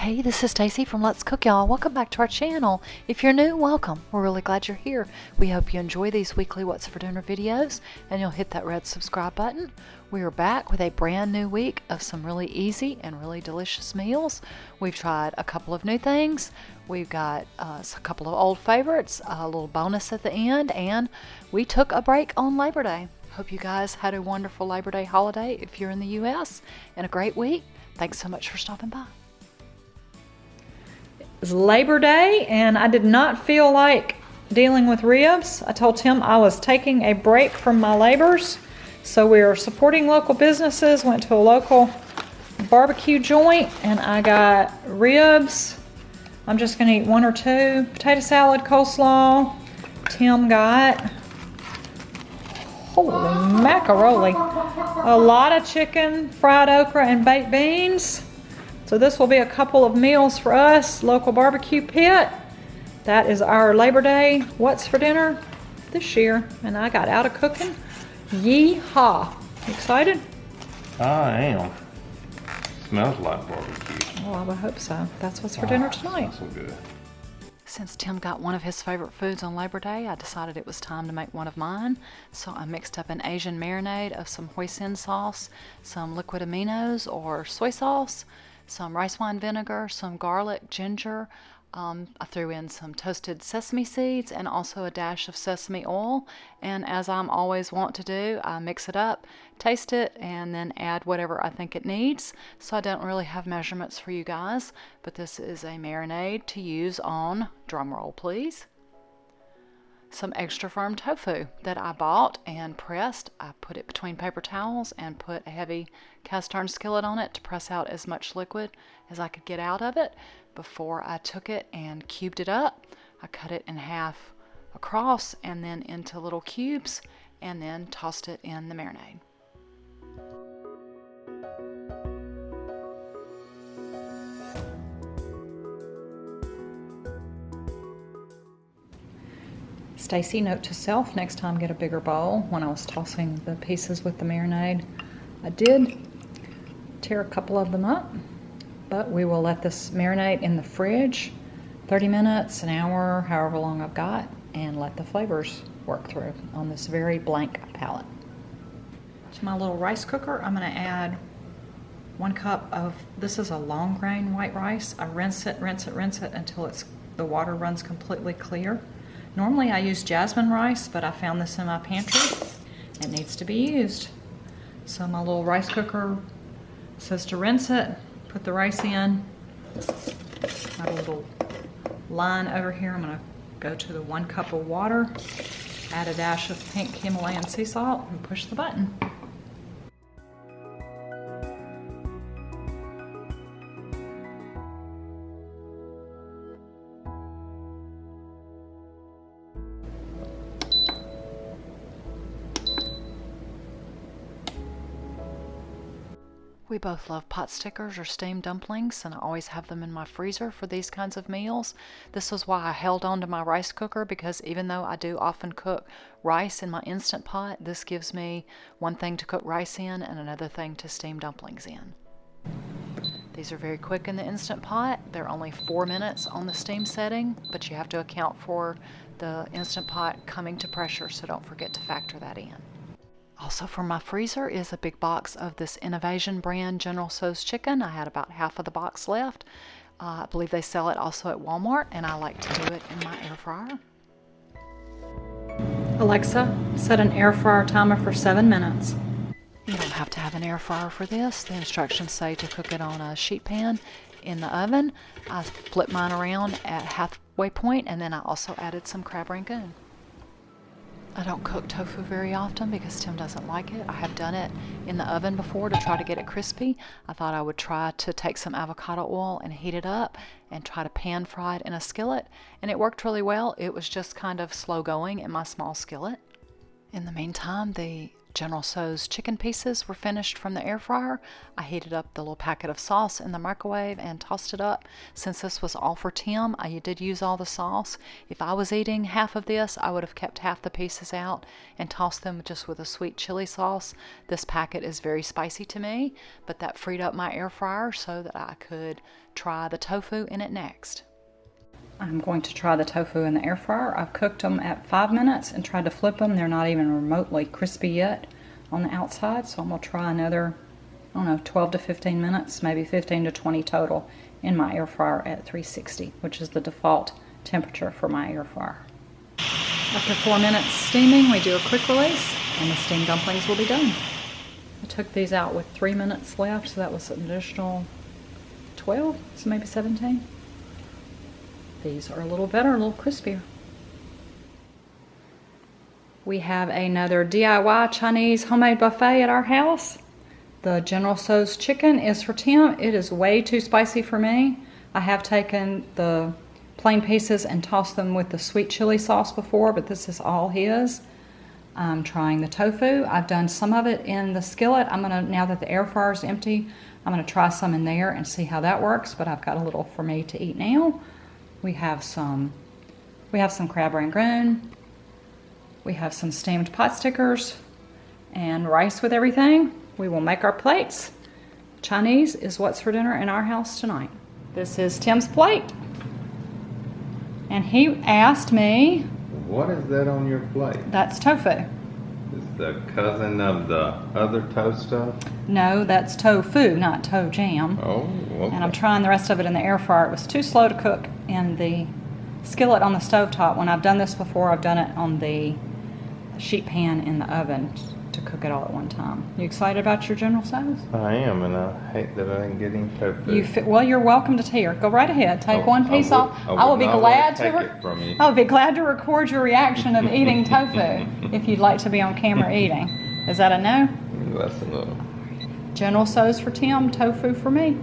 Hey, this is Stacy from Let's Cook, y'all. Welcome back to our channel. If you're new, welcome. We're really glad you're here. We hope you enjoy these weekly What's for Dinner videos, and you'll hit that red subscribe button. We are back with a brand new week of some really easy and really delicious meals. We've tried a couple of new things. We've got a couple of old favorites, a little bonus at the end, and we took a break on Labor Day. Hope you guys had a wonderful Labor Day holiday if you're in the U.S. and a great week. Thanks so much for stopping by. It was Labor Day and I did not feel like dealing with ribs. I told Tim I was taking a break from my labors. So we are supporting local businesses, went to a local barbecue joint and I got ribs. I'm just gonna eat one or two. Potato salad, coleslaw. Tim got, holy macaroni, a lot of chicken, fried okra and baked beans. So this will be a couple of meals for us, local barbecue pit. That is our Labor Day What's for Dinner this year. And I got out of cooking. Yee-haw. Excited? I am. Smells like barbecue. Oh, I would hope so. That's what's for dinner tonight. Smells so good. Since Tim got one of his favorite foods on Labor Day, I decided it was time to make one of mine. So I mixed up an Asian marinade of some hoisin sauce, some liquid aminos or soy sauce, some rice wine vinegar, some garlic, ginger. I threw in some toasted sesame seeds and also a dash of sesame oil. And as I'm always want to do, I mix it up, taste it, and then add whatever I think it needs. So I don't really have measurements for you guys, but this is a marinade to use on, drumroll please, some extra firm tofu that I bought and pressed. I put it between paper towels and put a heavy cast iron skillet on it to press out as much liquid as I could get out of it before I took it and cubed it up. I cut it in half across and then into little cubes and then tossed it in the marinade. Stacy, note to self, next time get a bigger bowl. When I was tossing the pieces with the marinade, I did tear a couple of them up, but we will let this marinate in the fridge 30 minutes, an hour, however long I've got, and let the flavors work through on this very blank palette. To my little rice cooker, I'm going to add 1 cup of, this is a long grain white rice. I rinse it until the water runs completely clear. Normally I use jasmine rice, but I found this in my pantry. It needs to be used. So my little rice cooker says to rinse it, put the rice in. I have a little line over here. I'm gonna go to the 1 cup of water, add a dash of pink Himalayan sea salt, and push the button. We both love pot stickers or steamed dumplings, and I always have them in my freezer for these kinds of meals. This is why I held on to my rice cooker, because even though I do often cook rice in my Instant Pot, this gives me one thing to cook rice in and another thing to steam dumplings in. These are very quick in the Instant Pot. They're only 4 minutes on the steam setting, but you have to account for the Instant Pot coming to pressure, so don't forget to factor that in. Also from my freezer is a big box of this Innovation brand General Tso's chicken. I had about half of the box left. I believe they sell it also at Walmart, and I like to do it in my air fryer. Alexa, set an air fryer timer for 7 minutes. You don't have to have an air fryer for this. The instructions say to cook it on a sheet pan in the oven. I flipped mine around at halfway point, and then I also added some crab rangoon. I don't cook tofu very often because Tim doesn't like it. I have done it in the oven before to try to get it crispy. I thought I would try to take some avocado oil and heat it up and try to pan fry it in a skillet, and it worked really well. It was just kind of slow going in my small skillet. In the meantime, the General Tso's chicken pieces were finished from the air fryer, I heated up the little packet of sauce in the microwave and tossed it up. Since this was all for Tim, I did use all the sauce. If I was eating half of this, I would have kept half the pieces out and tossed them just with a sweet chili sauce. This packet is very spicy to me, but that freed up my air fryer so that I could try the tofu in it next. I'm going to try the tofu in the air fryer. I've cooked them at 5 minutes and tried to flip them. They're not even remotely crispy yet on the outside, so I'm going to try another, I don't know, 12 to 15 minutes, maybe 15 to 20 total in my air fryer at 360, which is the default temperature for my air fryer. After 4 minutes steaming, we do a quick release and the steamed dumplings will be done. I took these out with 3 minutes left, so that was an additional 12, so maybe 17. These are a little better, a little crispier. We have another DIY Chinese homemade buffet at our house. The General Tso's chicken is for Tim. It is way too spicy for me. I have taken the plain pieces and tossed them with the sweet chili sauce before, but this is all his. I'm trying the tofu. I've done some of it in the skillet. Now that the air fryer is empty, I'm gonna try some in there and see how that works, but I've got a little for me to eat now. We have some crab rangoon. We have some steamed pot stickers and rice with everything. We will make our plates. Chinese is what's for dinner in our house tonight. This is Tim's plate. And he asked me, What is that on your plate? that's tofu. Is the cousin of the other toast stuff? No, that's tofu, not toe jam. Oh, okay. And I'm trying the rest of it in the air fryer. It was too slow to cook in the skillet on the stovetop. When I've done this before, I've done it on the sheet pan in the oven to cook it all at one time. You excited about your General Tso's? I am, and I hate that I didn't get any tofu. Well, you're welcome to tear. Go right ahead. Take one piece off. I will be glad to. I would be glad to record your reaction of eating tofu if you'd like to be on camera eating. Is that a no? That's a no. General Tso's for Tim, tofu for me.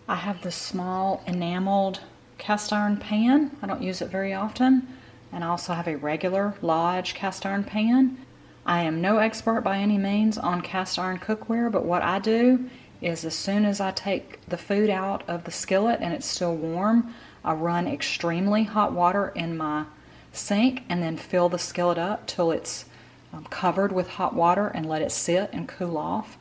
I have this small enameled cast iron pan. I don't use it very often. And I also have a regular Lodge cast iron pan. I am no expert by any means on cast iron cookware, but what I do is as soon as I take the food out of the skillet and it's still warm, I run extremely hot water in my sink and then fill the skillet up till it's covered with hot water and let it sit and cool off.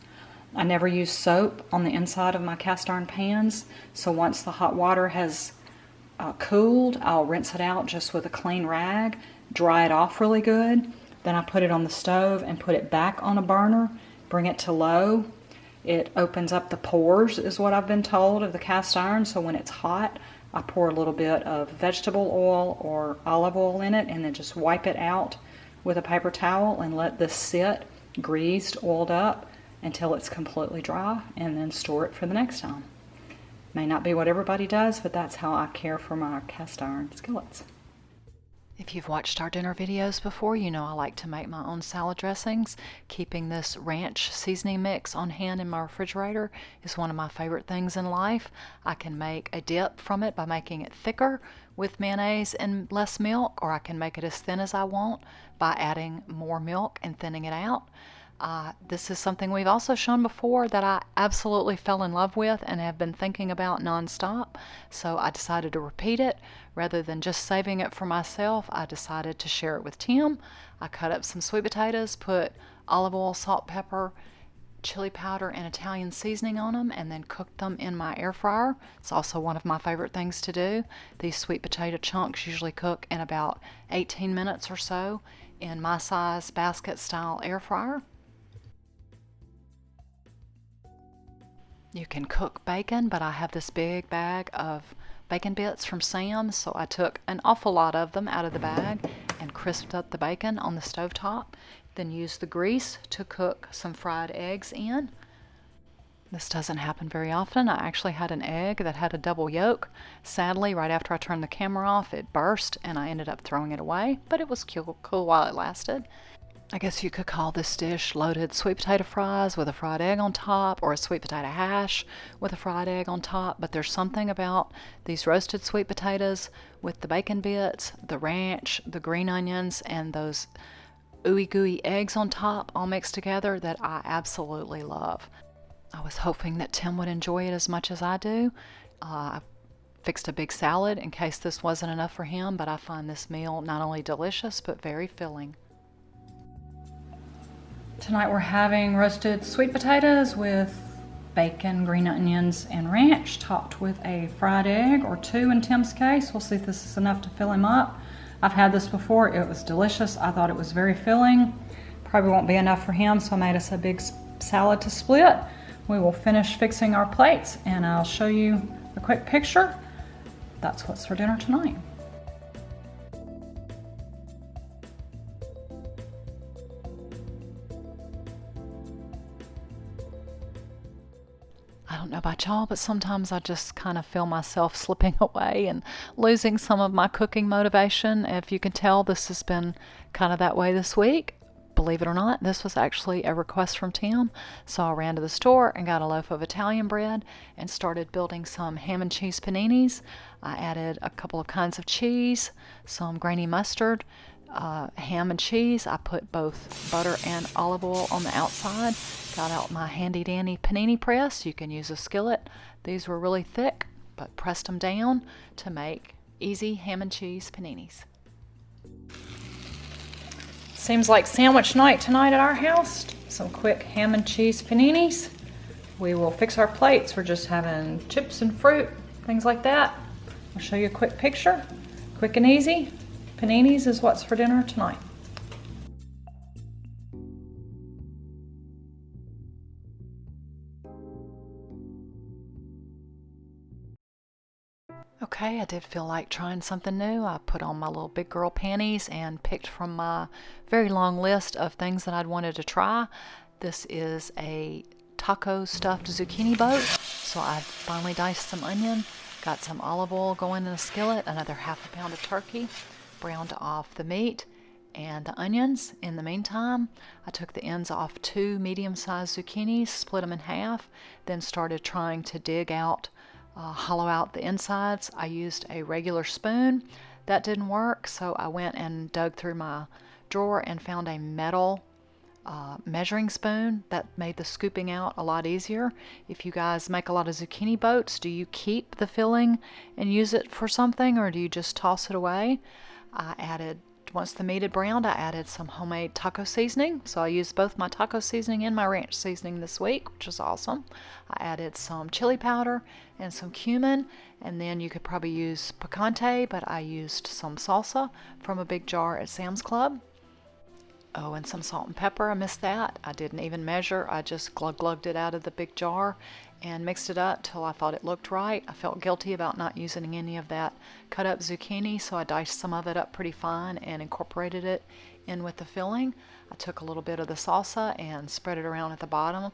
I never use soap on the inside of my cast iron pans, so once the hot water has cooled, I'll rinse it out just with a clean rag, dry it off really good. Then I put it on the stove and put it back on a burner, bring it to low. It opens up the pores, is what I've been told, of the cast iron, so when it's hot, I pour a little bit of vegetable oil or olive oil in it and then just wipe it out with a paper towel and let this sit greased, oiled up until it's completely dry, and then store it for the next time. May not be what everybody does, but that's how I care for my cast iron skillets. If you've watched our dinner videos before, you know I like to make my own salad dressings. Keeping this ranch seasoning mix on hand in my refrigerator is one of my favorite things in life. I can make a dip from it by making it thicker with mayonnaise and less milk, or I can make it as thin as I want by adding more milk and thinning it out. This is something we've also shown before that I absolutely fell in love with and have been thinking about nonstop, so I decided to repeat it. Rather than just saving it for myself, I decided to share it with Tim. I cut up some sweet potatoes, put olive oil, salt, pepper, chili powder, and Italian seasoning on them, and then cooked them in my air fryer. It's also one of my favorite things to do. These sweet potato chunks usually cook in about 18 minutes or so in my size basket style air fryer. You can cook bacon, but I have this big bag of bacon bits from Sam's, so I took an awful lot of them out of the bag and crisped up the bacon on the stovetop, then used the grease to cook some fried eggs in. This doesn't happen very often. I actually had an egg that had a double yolk. Sadly, right after I turned the camera off, it burst and I ended up throwing it away, but it was cool while it lasted. I guess you could call this dish loaded sweet potato fries with a fried egg on top, or a sweet potato hash with a fried egg on top. But there's something about these roasted sweet potatoes with the bacon bits, the ranch, the green onions, and those ooey gooey eggs on top all mixed together that I absolutely love. I was hoping that Tim would enjoy it as much as I do. I fixed a big salad in case this wasn't enough for him, but I find this meal not only delicious but very filling. Tonight we're having roasted sweet potatoes with bacon, green onions, and ranch, topped with a fried egg, or two in Tim's case. We'll see if this is enough to fill him up. I've had this before. It was delicious. I thought it was very filling. Probably won't be enough for him, so I made us a big salad to split. We will finish fixing our plates, and I'll show you a quick picture. That's what's for dinner tonight. I don't know about y'all, but sometimes I just kind of feel myself slipping away and losing some of my cooking motivation. If you can tell, this has been kind of that way this week. Believe it or not, this was actually a request from Tim. So I ran to the store and got a loaf of Italian bread and started building some ham and cheese paninis. I added a couple of kinds of cheese, some grainy mustard, ham and cheese. I put both butter and olive oil on the outside. Got out my handy dandy panini press. You can use a skillet. These were really thick, but pressed them down to make easy ham and cheese paninis. Seems like sandwich night tonight at our house. Some quick ham and cheese paninis. We will fix our plates. We're just having chips and fruit, things like that. I'll show you a quick picture. Quick and easy. Paninis is what's for dinner tonight. Okay, I did feel like trying something new. I put on my little big girl panties and picked from my very long list of things that I'd wanted to try. This is a taco stuffed zucchini boat. So I finally diced some onion, got some olive oil going in a skillet, another half a pound of turkey, browned off the meat and the onions. In the meantime, I took the ends off 2 medium-sized zucchinis, split them in half, then started trying to dig out hollow out the insides. I used a regular spoon. That didn't work, so I went and dug through my drawer and found a metal measuring spoon. That made the scooping out a lot easier. If you guys make a lot of zucchini boats, do you keep the filling and use it for something, or do you just toss it away? Once the meat had browned, I added some homemade taco seasoning. So I used both my taco seasoning and my ranch seasoning this week, which is awesome. I added some chili powder and some cumin, and then you could probably use picante, but I used some salsa from a big jar at Sam's Club. Oh, and some salt and pepper. I missed that. I didn't even measure. I just glugged it out of the big jar and mixed it up till I thought it looked right. I felt guilty about not using any of that cut up zucchini, so I diced some of it up pretty fine and incorporated it in with the filling. I took a little bit of the salsa and spread it around at the bottom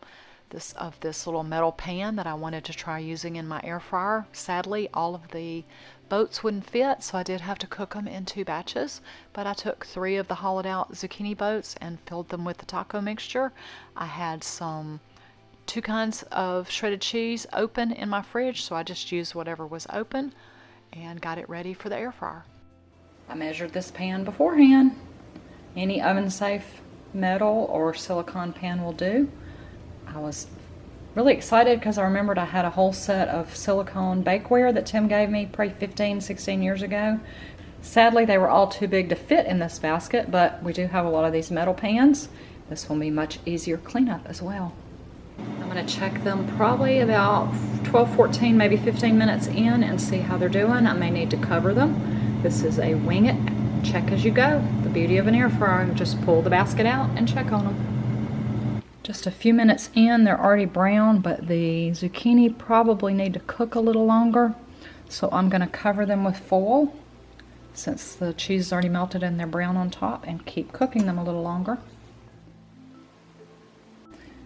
of this little metal pan that I wanted to try using in my air fryer. Sadly, all of the boats wouldn't fit, so I did have to cook them in 2 batches, but I took 3 of the hollowed out zucchini boats and filled them with the taco mixture. I had 2 kinds of shredded cheese open in my fridge, so I just used whatever was open and got it ready for the air fryer. I measured this pan beforehand. Any oven safe metal or silicone pan will do. I was really excited because I remembered I had a whole set of silicone bakeware that Tim gave me probably 15, 16 years ago. Sadly, they were all too big to fit in this basket, but we do have a lot of these metal pans. This will be much easier cleanup as well. I'm going to check them probably about 12, 14, maybe 15 minutes in and see how they're doing. I may need to cover them. This is a wing it, check as you go. The beauty of an air fryer, just pull the basket out and check on them. Just a few minutes in, they're already brown, but the zucchini probably need to cook a little longer. So I'm going to cover them with foil since the cheese is already melted and they're brown on top, and keep cooking them a little longer.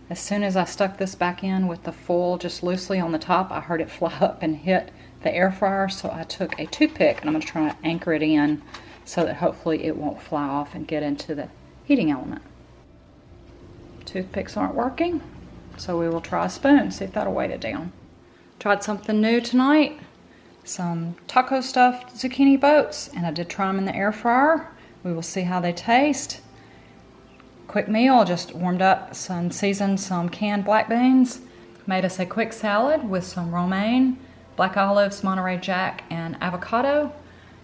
As soon as I stuck this back in with the foil just loosely on the top, I heard it fly up and hit the air fryer, so I took a toothpick and I'm going to try to anchor it in so that hopefully it won't fly off and get into the heating element. Toothpicks aren't working, so we will try a spoon, see if that'll weight it down. Tried something new tonight. Some taco stuffed zucchini boats, and I did try them in the air fryer. We will see how they taste. Quick meal, just warmed up some seasoned some canned black beans. Made us a quick salad with some romaine, black olives, Monterey Jack, and avocado.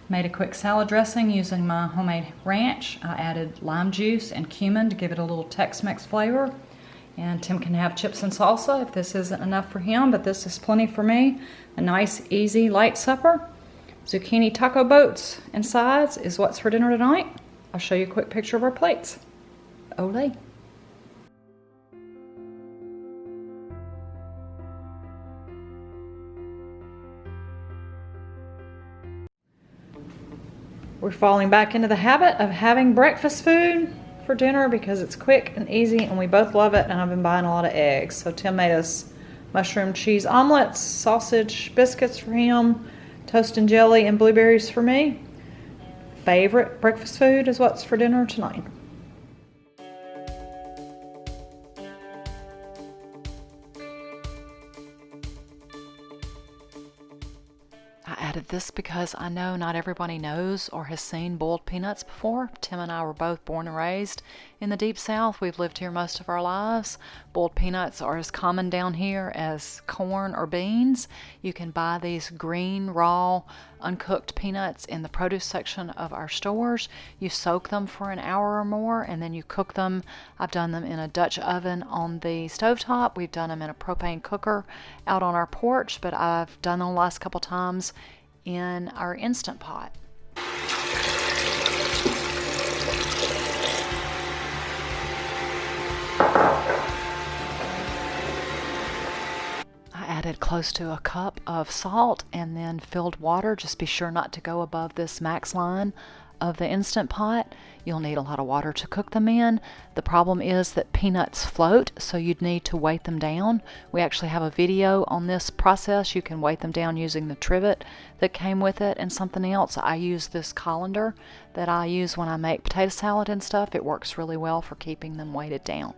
Made a quick salad dressing using my homemade ranch. I added lime juice and cumin to give it a little Tex-Mex flavor. And Tim can have chips and salsa if this isn't enough for him, but this is plenty for me. A nice, easy, light supper. Zucchini taco boats and sides is what's for dinner tonight. I'll show you a quick picture of our plates. Olé. We're falling back into the habit of having breakfast food for dinner because it's quick and easy and we both love it, and I've been buying a lot of eggs. So Tim made us mushroom cheese omelets, sausage biscuits for him, toast and jelly, and blueberries for me. Favorite breakfast food is what's for dinner tonight. I added this because I know not everybody knows or has seen boiled peanuts before. Tim and I were both born and raised in the Deep South. We've lived here most of our lives. Boiled peanuts are as common down here as corn or beans. You can buy these green, raw, uncooked peanuts in the produce section of our stores. You soak them for an hour or more and then you cook them. I've done them in a Dutch oven on the stovetop. We've done them in a propane cooker out on our porch, but I've done them the last couple times in our Instant Pot. I added close to a cup of salt and then filled water. Just be sure not to go above this max line of the Instant Pot. You'll need a lot of water to cook them in. The problem is that peanuts float, so you'd need to weight them down. We actually have a video on this process. You can weight them down using the trivet that came with it and something else. I use this colander that I use when I make potato salad and stuff. It works really well for keeping them weighted down.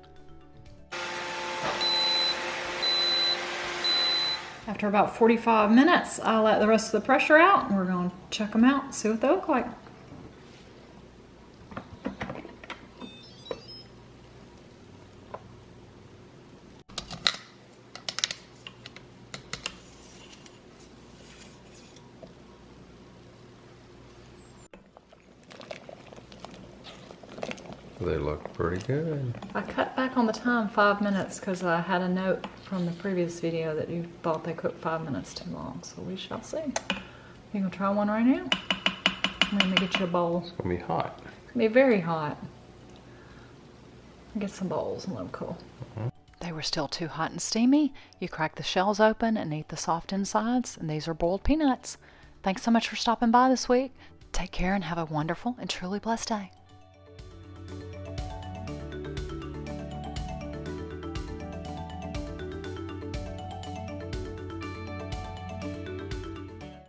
After about 45 minutes, I'll let the rest of the pressure out and we're going to check them out and see what they look like. They look pretty good. I cut back on the time 5 minutes because I had a note from the previous video that you thought they cooked 5 minutes too long. So we shall see. You gonna try one right now? Let me get you a bowl. It's gonna be hot. It's gonna be very hot. Get some bowls and let them cool. They were still too hot and steamy. You crack the shells open and eat the soft insides, and these are boiled peanuts. Thanks so much for stopping by this week. Take care and have a wonderful and truly blessed day.